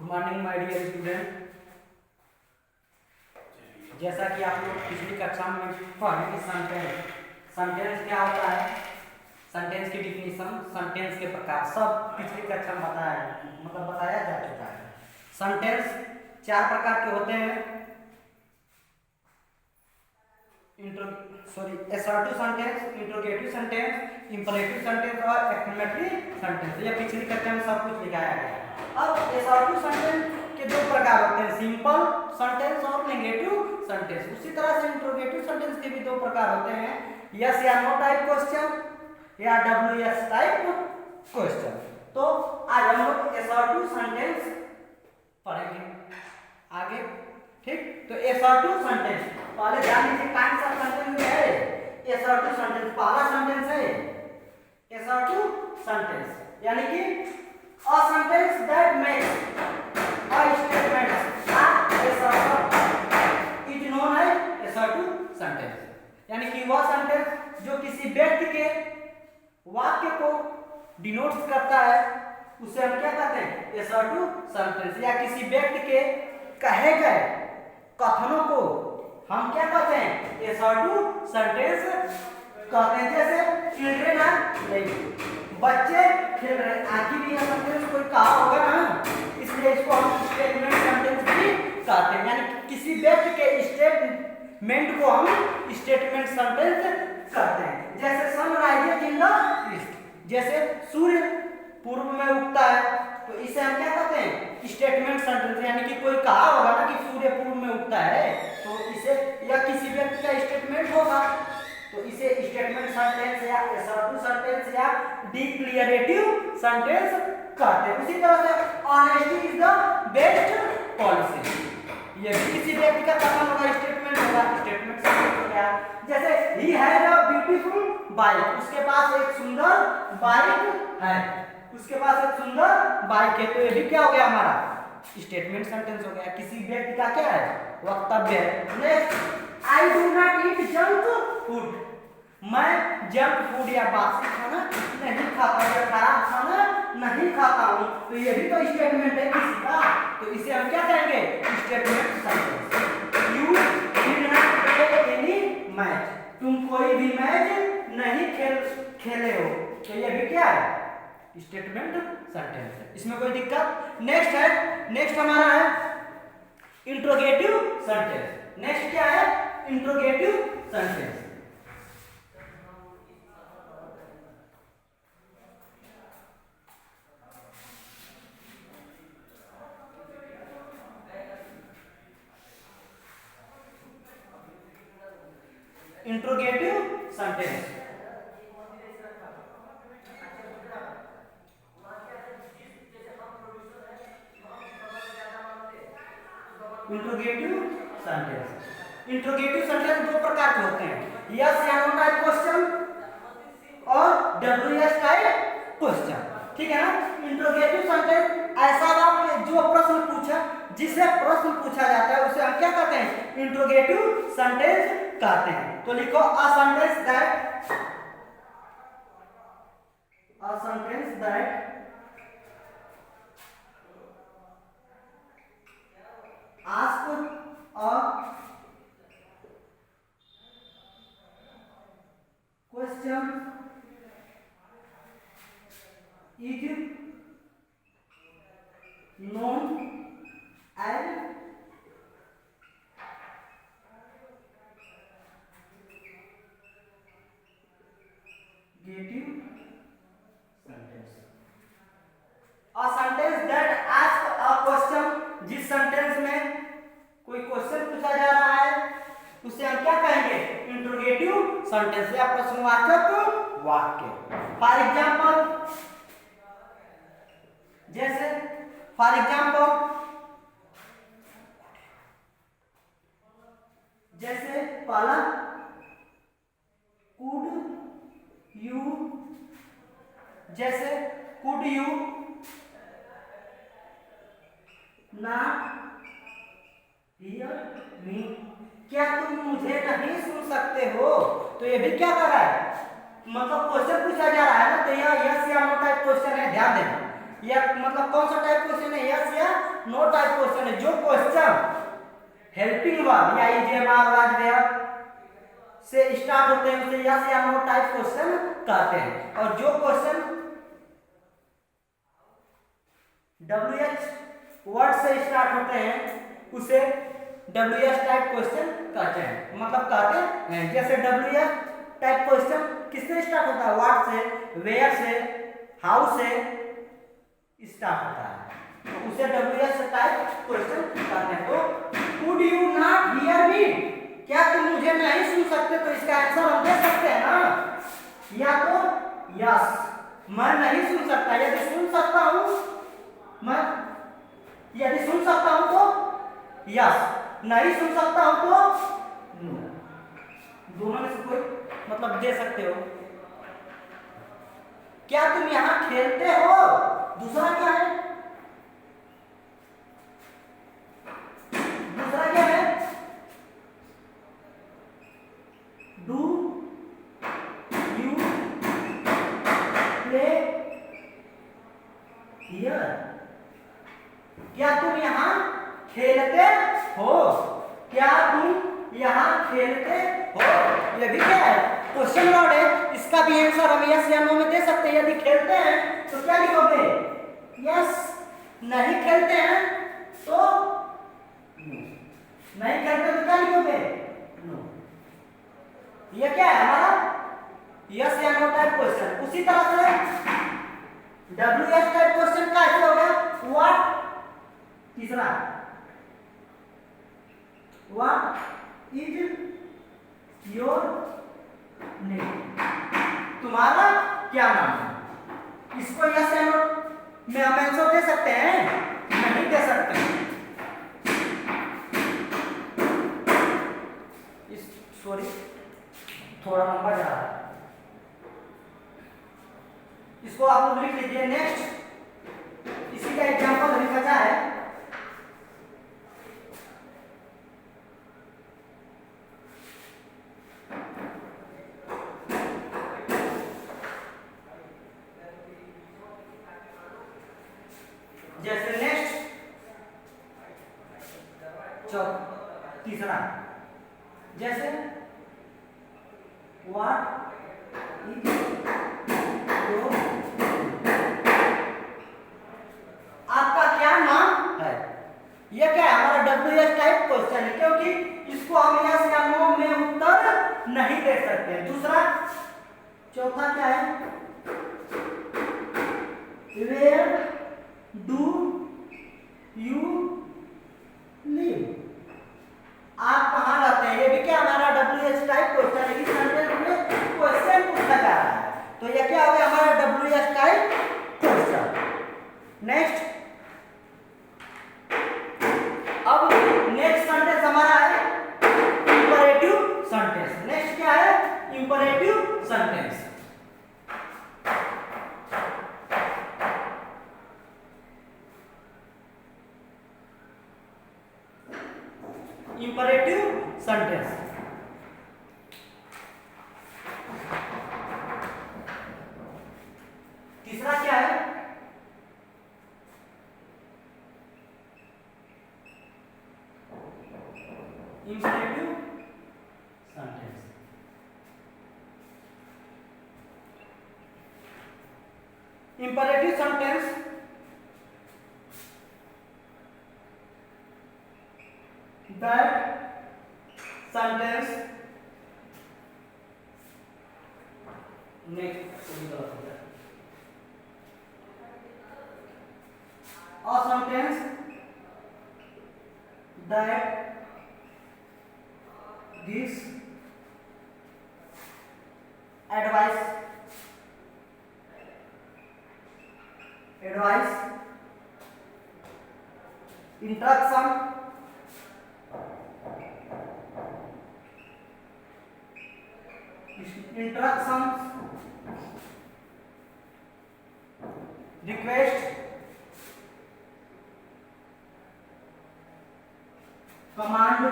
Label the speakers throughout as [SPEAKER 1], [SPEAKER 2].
[SPEAKER 1] Morning my dear student. जैसा कि आप लोग पिछली कक्षा में पढ़े कि सेंटेंस क्या होता है, सेंटेंस की डिफिनीशन, सेंटेंस के प्रकार सब पिछली कक्षा में बताया जा चुका है। सेंटेंस चार प्रकार के होते हैं, assertive sentence, interrogative sentence, imperative sentence और एक्सक्लेमेटरी सेंटेंस। ये पिछली कक्षा में सब कुछ दिखाया गया है। अब असर्टिव सेंटेंस के दो प्रकार होते हैं, सिंपल सेंटेंस और नेगेटिव सेंटेंस। उसी तरह से इंट्रोगेटिव सेंटेंस के भी दो प्रकार होते हैं, यस या नो टाइप क्वेश्चन या WS टाइप क्वेश्चन। तो आज हम लोग असर्टिव सेंटेंस पढ़ेंगे आगे, ठीक। तो असर्टिव सेंटेंस पहले ध्यान दीजिए, काइंड्स ऑफ सेंटेंस में है असर्टिव सेंटेंस। पहला सेंटेंस है असर्टिव सेंटेंस, यानी कि a sentence that makes a statement assertive is known as assertive sentence। यानी कि वह सेंटेंस जो किसी व्यक्ति के वाक्य को डिनोट्स करता है उसे हम क्या कहते हैं, असर्टिव सेंटेंस। या किसी व्यक्ति के कहे गए कथनों को हम क्या कहते हैं, असर्टिव सेंटेंस कहते हैं। जैसे चिल्ड्रेन आर प्लेइंग, बच्चे खेल रहे हैं। आगे भी यह सेंटेंस कोई कहा होगा ना, इसलिए इसको हम स्टेटमेंट सेंटेंस भी कहते हैं। यानी किसी व्यक्ति के स्टेटमेंट को हम स्टेटमेंट सेंटेंस कहते हैं। जैसे सनराइज इन द ईस्ट, जैसे सूर्य पूर्व में उगता है तो इसे हम क्या कहते हैं, स्टेटमेंट सेंटेंस। यानी कि कोई कहा होगा ना कि सूर्य पूर्व में उगता है तो इसे या किसी व्यक्ति का स्टेटमेंट होगा तो इसे स्टेटमेंट सेंटेंस या असर्टिव सेंटेंस या डिक्लेरेटिव सेंटेंस कहते हैं। उसी तरह से honesty is the best policy, ये भी किसी व्यक्ति का कथन होगा, स्टेटमेंट होगा, स्टेटमेंट सेंटेंस हो गया। जैसे he has a beautiful bike, उसके पास एक सुंदर बाइक है, उसके पास एक सुंदर बाइक है, तो ये भी क्या हो गया, हमारा स्टेटमेंट सेंटेंस हो गया। किसी व्यक्ति का क्या है, वक्तव्य है। Next, I do not eat junk food, मैं जंक फूड या बासी खाना नहीं खाता या खराब खाना नहीं खाता हूँ, तो ये भी तो स्टेटमेंट है किसी का, तो इसे हम क्या कहेंगे, statement sentence. You did not play any match, तुम कोई भी मैच नहीं खेले हो, तो ये भी क्या है, स्टेटमेंट सेंटेंस है। इसमें कोई दिक्कत। नेक्स्ट हमारा है इंट्रोगेटिव सेंटेंस। नेक्स्ट क्या है, interrogative sentence. Interrogative sentence interrogative sentence दो प्रकार के होते हैं, यस या नो टाइप क्वेश्चन और WS टाइप क्वेश्चन, ठीक है ना। इंट्रोगेटिव सेंटेंस ऐसा वाक्य जो प्रश्न पूछा, जिसे प्रश्न पूछा जाता है उसे हम क्या कहते हैं, इंट्रोगेटिव सेंटेंस कहते हैं। तो लिखो a sentence that ask a question is known as गेटिव sentence. A sentence that asks a question, जिस सेंटेंस में कोई क्वेश्चन पूछा जा रहा है उसे हम क्या कहेंगे, इंट्रोगेटिव सेंटेंस या प्रश्नवाचक वाक्य। फॉर एग्जांपल, जैसे पहला could you not hear me, क्या तुम मुझे नहीं सुन सकते हो, तो ये भी क्या कर रहा है, मतलब क्वेश्चन पूछा जा रहा है ना, तो यह यस या नो टाइप क्वेश्चन है, ध्यान देना। या मतलब कौन सा टाइप क्वेश्चन है, यस या नो टाइप क्वेश्चन है। जो क्वेश्चन हेल्पिंग वर्ब या ईजीएमआर वाज वेयर से स्टार्ट होते हैं उसे यस या नो टाइप क्वेश्चन कहते हैं, और जो क्वेश्चन WH वर्ड से स्टार्ट होते हैं उसे WS टाइप क्वेश्चन कहते हैं, मतलब कहते हैं। जैसे WS टाइप क्वेश्चन किससे स्टार्ट होता है, व्हाट से, वेयर से, हाउ से स्टार्ट होता है, तो उसे WS टाइप क्वेश्चन कहते हैं। तो could you not hear me, क्या तुम मुझे नहीं सुन सकते, तो इसका आंसर हम दे सकते हैं ना, या तो यस मैं नहीं सुन सकता, यदि सुन सकता हूं मैं, यदि सुन सकता हूं तो यस, नहीं सुन सकता हूं तो नो। दोनों में से कोई मतलब दे सकते हो। क्या तुम यहां खेलते हो, दूसरा क्या है, दूसरा क्या है, डू यू प्ले हियर, क्या तुम यहां खेलते हो, क्या तुम यहां खेलते हो, ये भी क्या है, क्वेश्चन वर्ड है, इसका भी आंसर हम यस या नो में दे सकते हैं। यदि खेलते हैं तो क्या लिखोगे, यस, नहीं खेलते हैं तो नो, नहीं खेलते तो क्या लिखोगे, नो। ये क्या है हमारा यस या नो टाइप क्वेश्चन। उसी तरह से WS टाइप क्वेश्चन का ऐसे हो गया, व्हाट, तीसरा व्हाट इज योर नेम, तुम्हारा क्या नाम है, इसको यस या नो में हम आंसर दे सकते हैं, नहीं दे सकते, इस सॉरी थोड़ा लंबा जा रहा है, इसको आप लोग लिख लीजिए। नेक्स्ट इसी का एग्जांपल अभी बचा है, जैसे नेक्स्ट तीसरा, जैसे व्हाट इज योर, आपका क्या नाम है, यह क्या है हमारा WS टाइप क्वेश्चन है, क्योंकि इसको हम यस या नो में उत्तर नहीं दे सकते। दूसरा, चौथा क्या है, वेयर डू यू लिव, आप कहाँ रहते हैं, ये भी क्या हमारा WH टाइप क्वेश्चन है। इस सेंटेंस में क्वेश्चन पूछा जा रहा है, तो ये क्या हो गया हमारा WH टाइप क्वेश्चन। नेक्स्ट, अब नेक्स्ट सेंटेंस हमारा है इंपरेटिव सेंटेंस। नेक्स्ट क्या है, इंपरेटिव सेंटेंस। इंपरेटिव सेंटेंस, तीसरा क्या है, imperative sentence. Imperative sentence that sentence next a sentence that gives advice instruction instructions, request, command,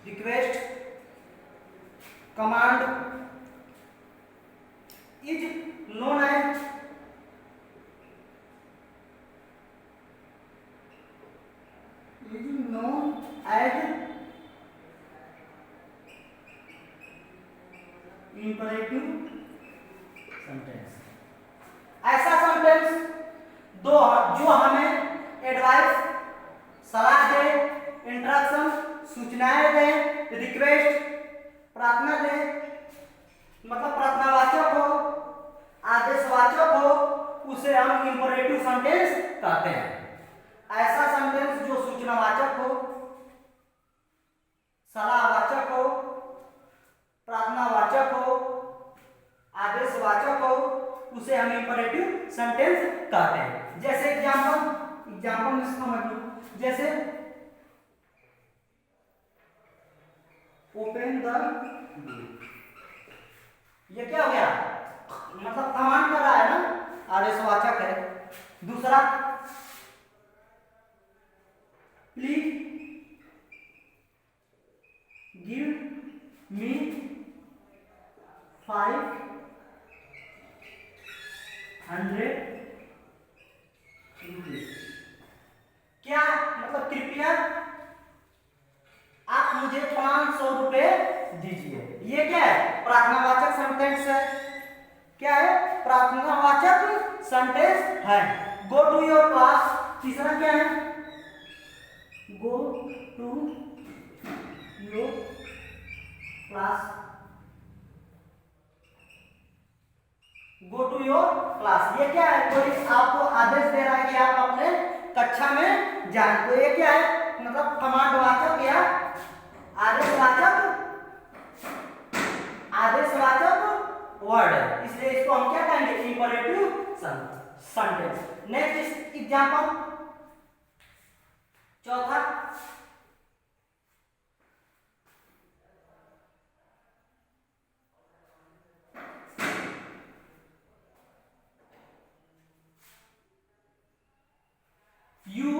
[SPEAKER 1] request, command, known as imperative sentence. ऐसा sentence दो जो हमें एडवाइस, सलाह दे, इंस्ट्रक्शन, सूचनाएं दे, रिक्वेस्ट, प्रार्थना दे, मतलब प्रार्थनावाचक हो, आदेशवाचक हो, उसे हम इंपरेटिव सेंटेंस कहते हैं। ऐसा सेंटेंस जो सूचनावाचक हो, सलाहवाचक हो, प्रार्थनावाचक हो, आदेशवाचक हो, उसे हम इंपरेटिव सेंटेंस कहते हैं। जैसे एग्जांपल में समझ लो, जैसे ओपन द डोर, ये क्या हो गया, मतलब कमांड कर रहा है ना, आदेशवाचक है। दूसरा प्लीज गिव मी 500 रुपीज, क्या मतलब कृपया आप मुझे 500 रुपए दीजिए। ये क्या है, प्रार्थनावाचक सेंटेंस है। क्या है, प्रार्थनावाचक सेंटेंस है। गो टू योर क्लास, तीसरा क्या है, go to your class, go to your class, ये क्या है, कोई आपको आदेश दे रहा है कि आप अपने कक्षा में जाएं। तो ये क्या है, मतलब कमांडवाचक या आदेशवाचक वर्ड है, इसलिए इसको हम क्या कहेंगे, इंपरेटिव सेंटेंस। नेक्स्ट एग्जांपल, चौथा you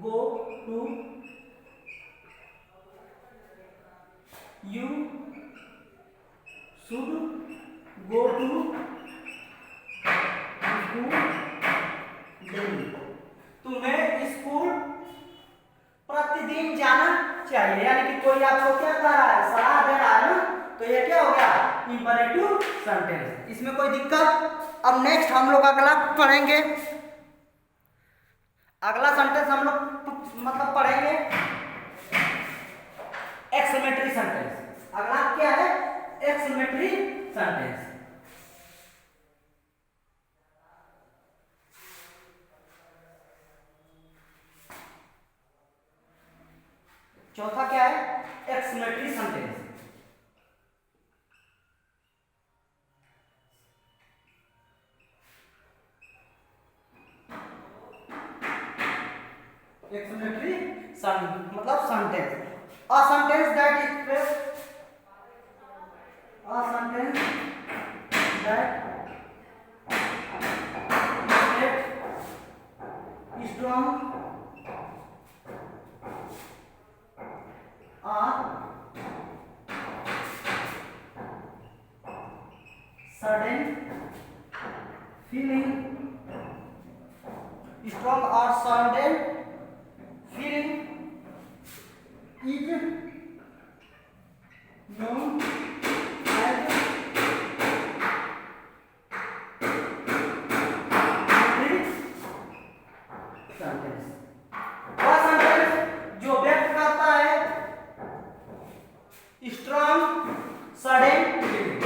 [SPEAKER 1] go to, you should go to school daily, तुम्हें स्कूल प्रतिदिन जाना चाहिए। यानी कि कोई आपको क्या कह रहा है, सलाह दे रहा है ना, तो ये क्या हो गया, इंपरेटिव सेंटेंस। इसमें कोई दिक्कत। अब नेक्स्ट हम लोग अगला पढ़ेंगे, अगला सेंटेंस हम लोग मतलब पढ़ेंगे एक्सक्लेमेटरी सेंटेंस। अगला क्या है, एक्सक्लेमेटरी सेंटेंस। चौथा क्या है, एक्सक्लेमेटरी सेंटेंस। एक्सक्लेमेटरी मतलब sentence, a sentence that express, a sentence that strong sudden feeling, strong or sudden feeling is known as sentence। वह सेंटेंस जो व्यक्त करता है स्ट्रॉन्ग सडन,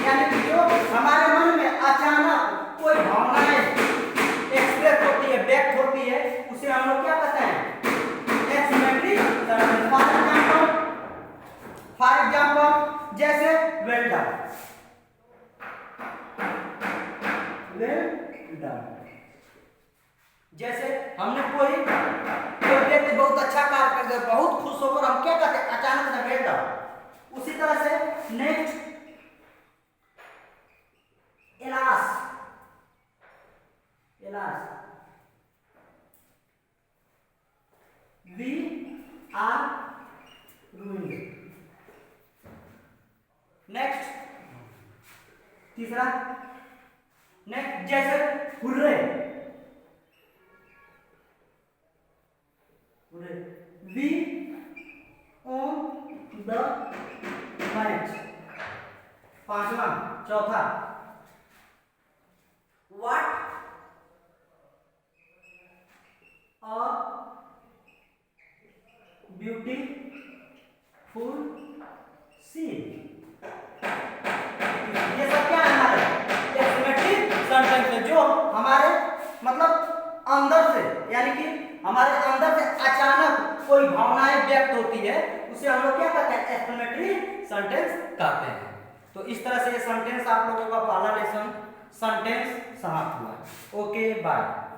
[SPEAKER 1] यानी कि जो हमारे मन में अचानक कोई भावनाएं एक्सप्रेस होती है, व्यक्त होती है, उसे हम लोग क्या कहते हैं, एक्सक्लेमेटरी सेंटेंस। फॉर एग्जांपल जैसे वेल डन, वेल डन। जैसे हमने कोई व्यक्ति बहुत अच्छा कार्य कर दिया, बहुत खुश होकर हम क्या कहते हैं, अचानक से वेल डन। उसी तरह से next alas, alas we are ruing. Next तीसरा, नेक्स्ट जैसे hurray, we on the match. पांचवा, चौथा, व्हाट अ ब्यूटीफुल सीन। ये सब क्या है हमारे एक्सक्लेमेटरी सेंटेंस है, जो हमारे मतलब अंदर से, यानी कि हमारे अंदर से अचानक कोई भावनाएं व्यक्त होती है, उसे हम लोग क्या कहते हैं, एक्सक्लेमेटरी सेंटेंस कहते हैं। तो इस तरह से ये सेंटेंस आप लोगों का पहला लेसन सेंटेंस समाप्त हुआ। Okay bye.